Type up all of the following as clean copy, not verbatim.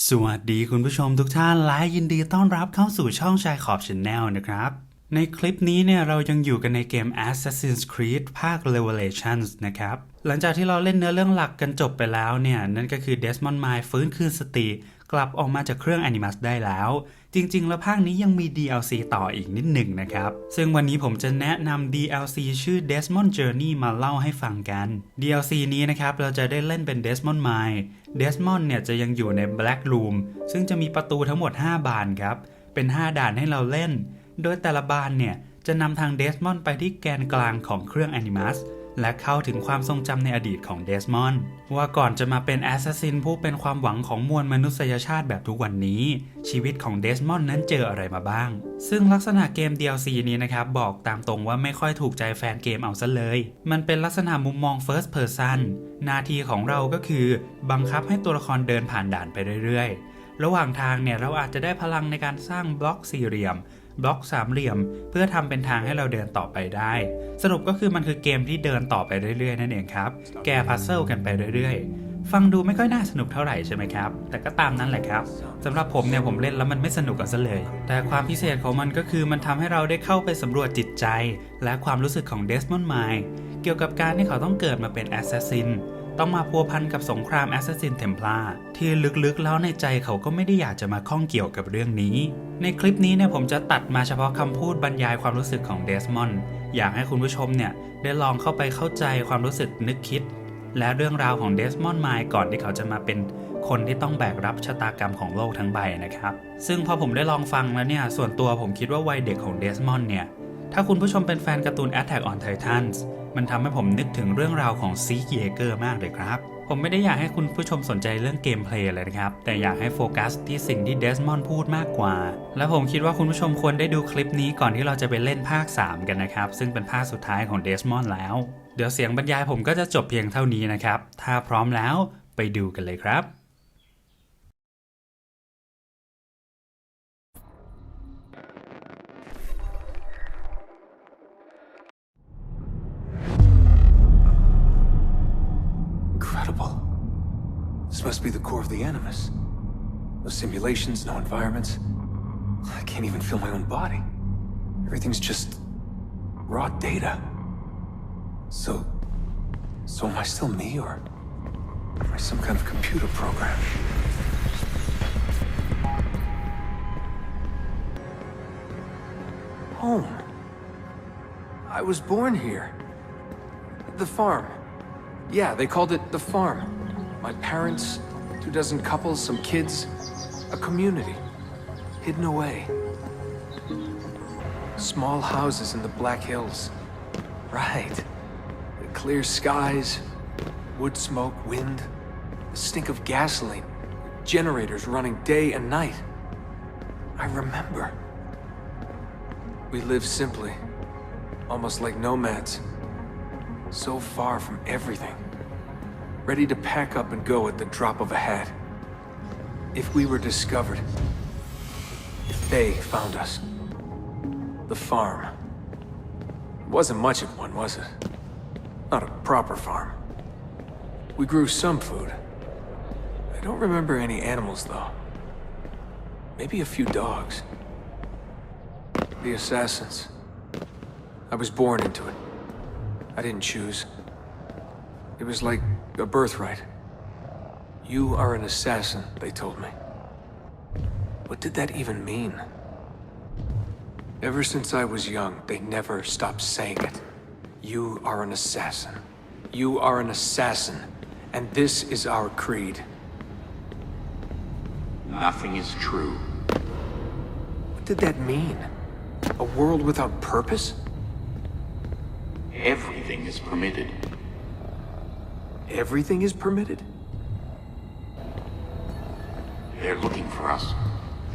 สวัสดีคุณผู้ชมทุกท่านและยินดีต้อนรับเข้าสู่ช่องชายขอบ Channel นะครับในคลิปนี้เนี่ยเรายังอยู่กันในเกม Assassin's Creed ภาค Revelations นะครับหลังจากที่เราเล่นเนื้อเรื่องหลักกันจบไปแล้วเนี่ยนั่นก็คือ Desmond ฟื้นคืนสติกลับออกมาจากเครื่อง Animus ได้แล้วจริงๆแล้วภาคนี้ยังมี DLC ต่ออีกนิดหนึ่งนะครับซึ่งวันนี้ผมจะแนะนำ DLC ชื่อ Desmond Journey มาเล่าให้ฟังกัน DLC นี้นะครับเราจะได้เล่นเป็น Desmond Desmond เนี่ยจะยังอยู่ใน Black Room ซึ่งจะมีประตูทั้งหมด5บานครับเป็น5ด่านให้เราเล่นโดยแต่ละบานเนี่ยจะนำทาง Desmond ไปที่แกนกลางของเครื่อง Animus และเข้าถึงความทรงจำในอดีตของ Desmond ว่าก่อนจะมาเป็น Assassin ผู้เป็นความหวังของมวลมนุษยชาติแบบทุกวันนี้ชีวิตของ Desmond นั้นเจออะไรมาบ้างซึ่งลักษณะเกม DLC นี้นะครับบอกตามตรงว่าไม่ค่อยถูกใจแฟนเกมเอาซะเลยมันเป็นลักษณะมุมมอง First Person หน้าที่ของเราก็คือบังคับให้ตัวละครเดินผ่านด่านไปเรื่อยๆระหว่างทางเนี่ยเราอาจจะได้พลังในการสร้างบล็อกสี่เหลี่ยมบล็อกสามเหลี่ยมเพื่อทำเป็นทางให้เราเดินต่อไปได้สรุปก็คือมันคือเกมที่เดินต่อไปเรื่อยๆนั่นเองครับแก้พัซเซิลกันไปเรื่อยๆฟังดูไม่ค่อยน่าสนุกเท่าไหร่ใช่ไหมครับแต่ก็ตามนั้นแหละครับสำหรับผมเนี่ยผมเล่นแล้วมันไม่สนุกซะเลยแต่ความพิเศษของมันก็คือมันทำให้เราได้เข้าไปสำรวจจิตใจและความรู้สึกของเดสมอนด์เกี่ยวกับการที่เขาต้องเกิดมาเป็นแอสซัสซินต้องมาพัวพันกับสงครามแอสซัสซินเทมพลาร์ที่ลึกๆแล้วในใจเขาก็ไม่ได้อยากจะมาข้องเกี่ยวกับเรื่องนี้ในคลิปนี้เนี่ยผมจะตัดมาเฉพาะคำพูดบรรยายความรู้สึกของเดสมอนด์อยากให้คุณผู้ชมเนี่ยได้ลองเข้าไปเข้าใจความรู้สึกนึกคิดและเรื่องราวของเดสมอนด์ก่อนที่เขาจะมาเป็นคนที่ต้องแบกรับชะตากรรมของโลกทั้งใบนะครับซึ่งพอผมได้ลองฟังแล้วเนี่ยส่วนตัวผมคิดว่าวัยเด็กของเดสมอนด์เนี่ยถ้าคุณผู้ชมเป็นแฟนการ์ตูน Attack on Titans มันทำให้ผมนึกถึงเรื่องราวของซีเยเกอร์มากเลยครับผมไม่ได้อยากให้คุณผู้ชมสนใจเรื่องเกมเพลย์เลยนะครับแต่อยากให้โฟกัสที่สิ่งที่เดสมอนด์พูดมากกว่าและผมคิดว่าคุณผู้ชมควรได้ดูคลิปนี้ก่อนที่เราจะไปเล่นภาค3กันนะครับซึ่งเป็นภาคสุดท้ายของเดสมอนด์แล้วเดี๋ยวเสียงบรรยายผมก็จะจบเพียงเท่านี้นะครับถ้าพร้อมแล้วไปดูกันเลยครับIncredible. This must be the core of the Animus. No simulations, no environments. I can't even feel my own body. Everything's just raw data. So am I still me, or am I some kind of computer program? Home. I was born here. The farm. Yeah, they called it the farm. My parents, 24 couples, some kids, a community, hidden away. Small houses in the Black Hills. Right. The clear skies, wood smoke, wind, the stink of gasoline, generators running day and night. I remember. We lived simply, almost like nomads. So far from everything. Ready to pack up and go at the drop of a hat. If we were discovered. If they found us. The farm. It wasn't much of one, was it? Not a proper farm. We grew some food. I don't remember any animals, though. Maybe a few dogs. The assassins. I was born into it. I didn't choose. It was like a birthright. You are an assassin, they told me. What did that even mean? Ever since I was young, they never stopped saying it. You are an assassin. You are an assassin. And this is our creed. Nothing is true. What did that mean? A world without purpose? Everything is permitted. Everything is permitted? They're looking for us,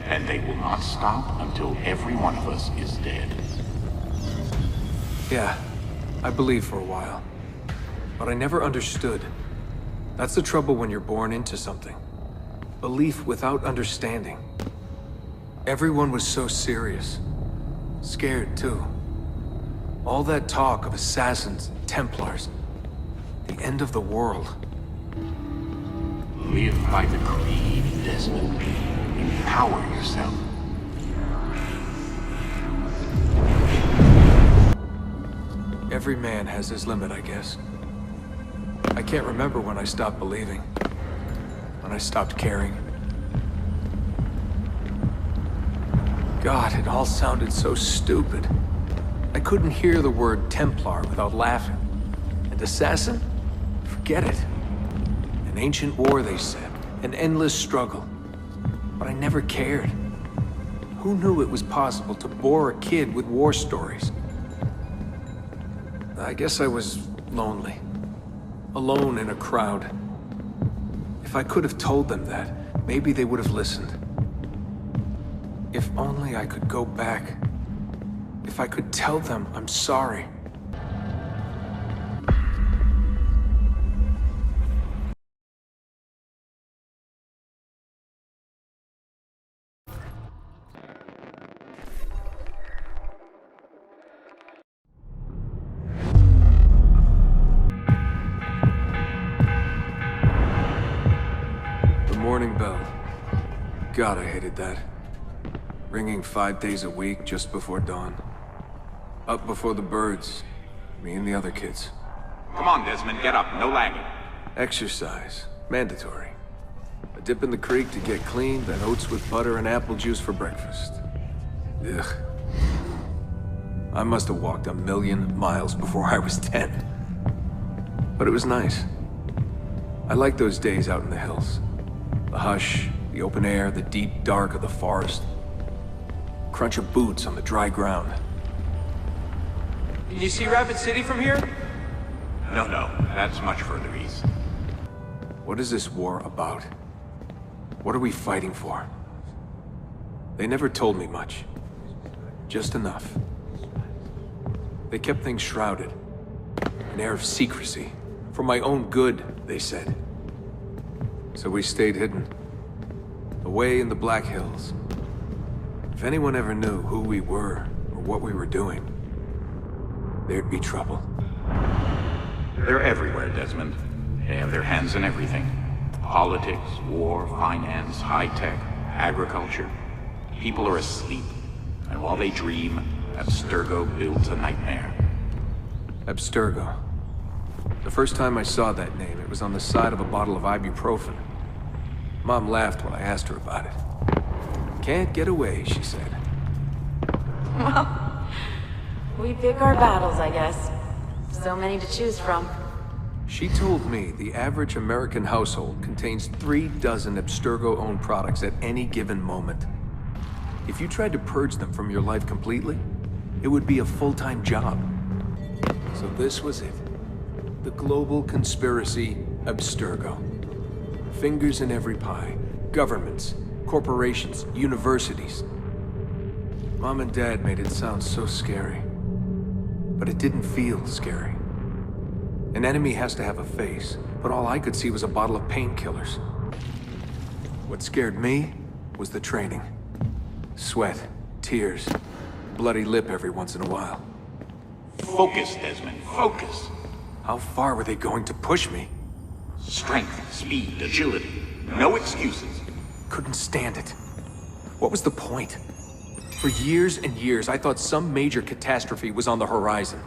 and they will not stop until every one of us is dead. Yeah, I believed for a while. But I never understood. That's the trouble when you're born into something. Belief without understanding. Everyone was so serious. Scared, too. All that talk of assassins and Templars. The end of the world. Live by the creed, Desmond. Empower yourself. Every man has his limit, I guess. I can't remember when I stopped believing. When I stopped caring. God, it all sounded so stupid. I couldn't hear the word Templar without laughing. And assassin? Forget it. An ancient war, they said. An endless struggle. But I never cared. Who knew it was possible to bore a kid with war stories? I guess I was lonely. Alone in a crowd. If I could have told them that, maybe they would have listened. If only I could go back. If I could tell them I'm sorry. The morning bell. God, I hated that. Ringing 5 days a week just before dawn. Up before the birds. Me and the other kids. Come on, Desmond, get up. No lagging. Exercise. Mandatory. A dip in the creek to get clean, then oats with butter and apple juice for breakfast. Ugh. I must have walked 1,000,000 miles before I was 10. But it was nice. I liked those days out in the hills. The hush, the open air, the deep dark of the forest. Crunch of boots on the dry ground. Can you see Rapid City from here? No, that's much further east. What is this war about? What are we fighting for? They never told me much. Just enough. They kept things shrouded. An air of secrecy. For my own good, they said. So we stayed hidden. Away in the Black Hills. If anyone ever knew who we were, or what we were doing, there'd be trouble. They're everywhere, Desmond. They have their hands in everything. Politics, war, finance, high-tech, agriculture. People are asleep. And while they dream, Abstergo builds a nightmare. Abstergo. The first time I saw that name, it was on the side of a bottle of ibuprofen. Mom laughed when I asked her about it. Can't get away, she said. Well, we pick our battles, I guess. So many to choose from. She told me the average American household contains 3 dozen Abstergo-owned products at any given moment. If you tried to purge them from your life completely, it would be a full-time job. So this was it. The global conspiracy Abstergo. Fingers in every pie. Governments, corporations, universities. Mom and Dad made it sound so scary. But it didn't feel scary. An enemy has to have a face, but all I could see was a bottle of painkillers. What scared me was the training. Sweat, tears, bloody lip every once in a while. Focus, Desmond, focus. How far were they going to push me? Strength, speed, agility. No excuses. Couldn't stand it. What was the point? For years and years, I thought some major catastrophe was on the horizon.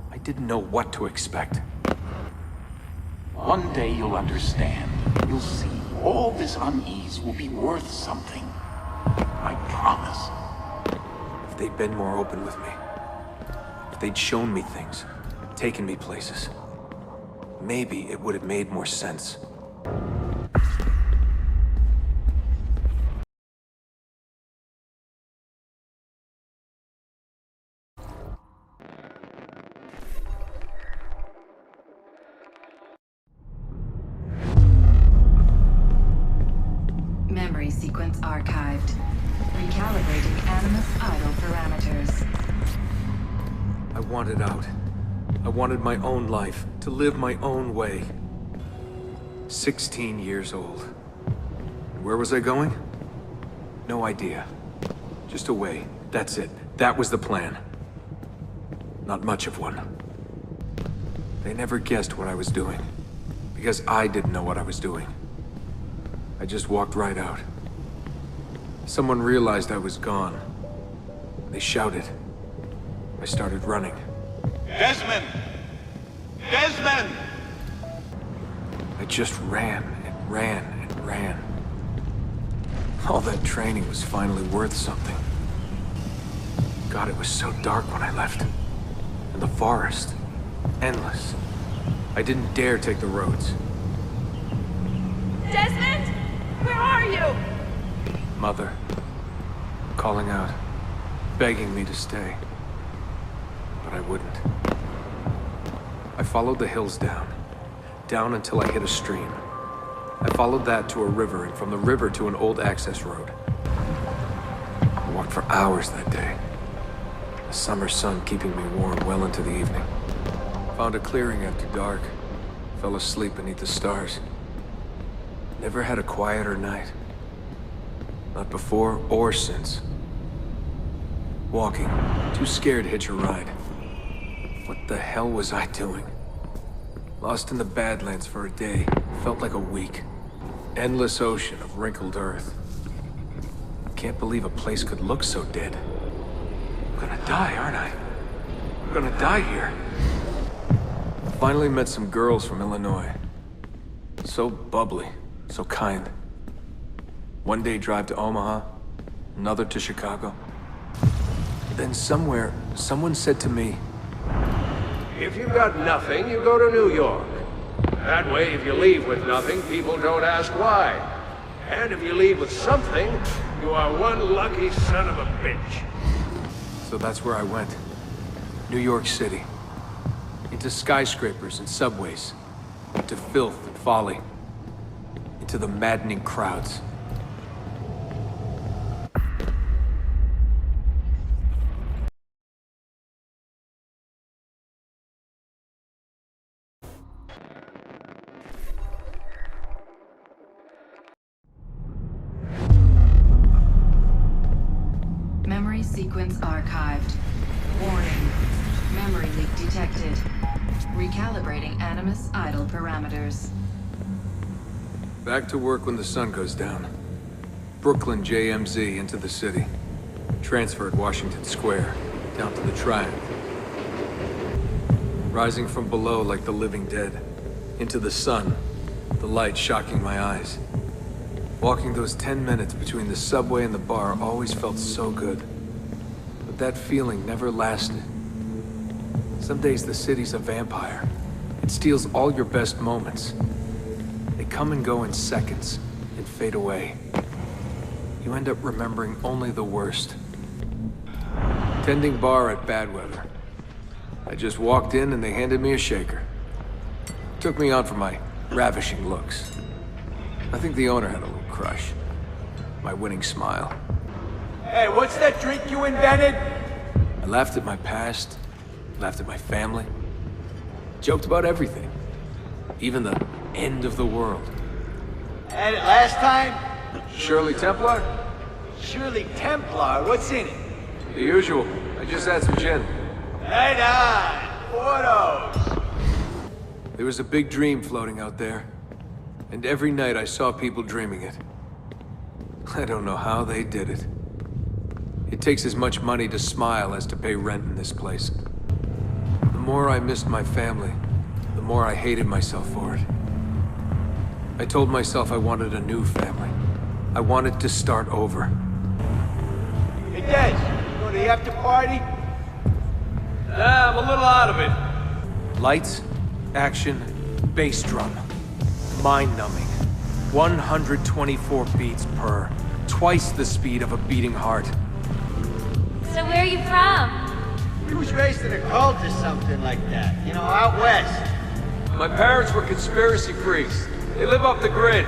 I didn't know what to expect. One day you'll understand. You'll see. All this unease will be worth something. I promise. If they'd been more open with me. If they'd shown me things. Taken me places. Maybe it would have made more sense. Memory sequence archived. Recalibrating Animus idle parameters. I wanted out. I wanted my own life, to live my own way. 16 years old. Where was I going? No idea. Just away. That's it. That was the plan. Not much of one. They never guessed what I was doing. Because I didn't know what I was doing. I just walked right out. Someone realized I was gone. They shouted. I started running. Desmond! Desmond! I just ran and ran and ran. All that training was finally worth something. God, it was so dark when I left. And the forest. Endless. I didn't dare take the roads. Desmond! Where are you? Mother. Calling out. Begging me to stay. But I wouldn't. I followed the hills down. Down until I hit a stream. I followed that to a river, and from the river to an old access road. I walked for hours that day. The summer sun keeping me warm well into the evening. Found a clearing after dark. Fell asleep beneath the stars. Never had a quieter night. Not before or since. Walking, too scared to hitch a ride. What the hell was I doing? Lost in the Badlands for a day. Felt like a week. Endless ocean of wrinkled earth. Can't believe a place could look so dead. I'm gonna die, aren't I? I'm gonna die here. Finally met some girls from Illinois. So bubbly, so kind. One day drive to Omaha, another to Chicago. Then somewhere, someone said to me, If you've got nothing, you go to New York. That way, if you leave with nothing, people don't ask why. And if you leave with something, you are one lucky son of a bitch. so that's where I went. New York City. Into skyscrapers and subways. Into filth and folly. Into the maddening crowds. Memory sequence archived. Warning. Memory leak detected. Recalibrating Animus idle parameters. Back to work when the sun goes down. Brooklyn JMZ into the city. Transferred Washington Square, down to the Triad. Rising from below like the living dead. Into the sun, the light shocking my eyes. Walking those 10 minutes between the subway and the bar always felt so good. But that feeling never lasted. Some days the city's a vampire. It steals all your best moments. They come and go in seconds and fade away. You end up remembering only the worst. Tending bar at Badweather. I just walked in and they handed me a shaker. Took me on for my ravishing looks. I think the owner had a little crush. My winning smile. Hey, what's that drink you invented? I laughed at my past, laughed at my family, joked about everything. Even the end of the world. Had it last time? Shirley Templar? Shirley Templar, what's in it? The usual. I just had some gin. Right on, photos. There was a big dream floating out there. And every night I saw people dreaming it. I don't know how they did it. It takes as much money to smile as to pay rent in this place. The more I missed my family, the more I hated myself for it. I told myself I wanted a new family. I wanted to start over. Hey, Des, you going to the after party? Nah, I'm a little out of it. Lights, action, bass drum. Mind-numbing. 124 beats per. Twice the speed of a beating heart. So where are you from? He was raised in a cult or something like that. You know, out west. My parents were conspiracy freaks. They live off the grid,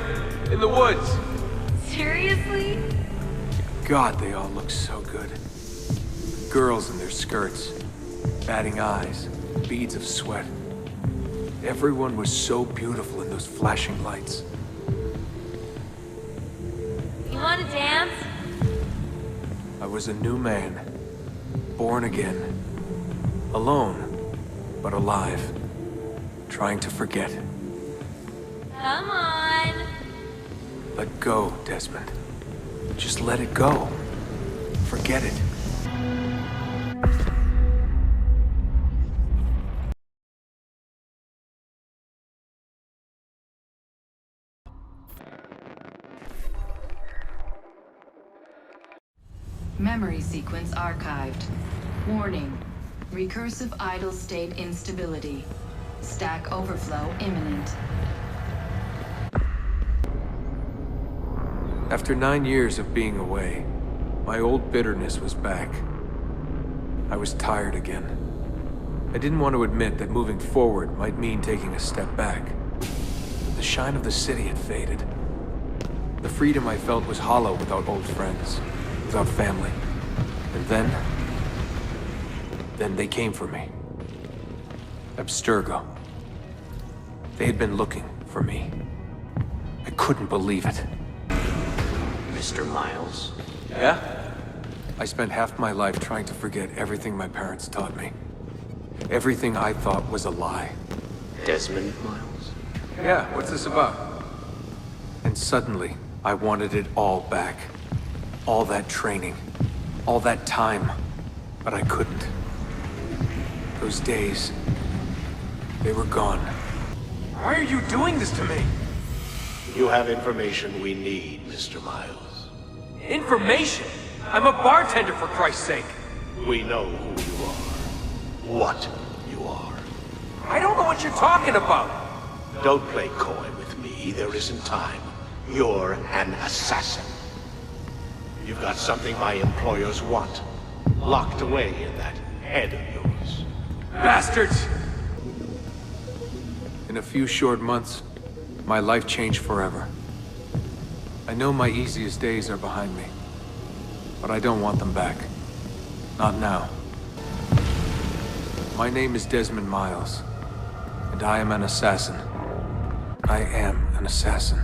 in the woods. Seriously? God, they all look so good. Girls in their skirts, batting eyes, beads of sweat. Everyone was so beautiful in those flashing lights. You want to dance? I was a new man, born again. Alone, but alive. Trying to forget. Come on. Let go, Desmond. Just let it go. Forget it. Memory sequence archived. Warning. Recursive idle state instability. Stack overflow imminent. After 9 years of being away, my old bitterness was back. I was tired again. I didn't want to admit that moving forward might mean taking a step back. The shine of the city had faded. The freedom I felt was hollow without old friends, without family. And then they came for me. Abstergo. They had been looking for me. I couldn't believe it. Mr. Miles? Yeah? I spent half my life trying to forget everything my parents taught me. Everything I thought was a lie. Desmond Miles? Yeah, what's this about? And suddenly, I wanted it all back. All that training. All that time. But I couldn't. Those days, they were gone. Why are you doing this to me? You have information we need, Mr. Miles. Information? I'm a bartender, for Christ's sake. We know who you are. What you are. I don't know what you're talking about. Don't play coy with me. There isn't time. You're an assassin. You've got something my employers want. Locked away in that head of yours. Bastards! In a few short months, my life changed forever. I know my easiest days are behind me, but I don't want them back. Not now. My name is Desmond Miles, and I am an assassin. I am an assassin.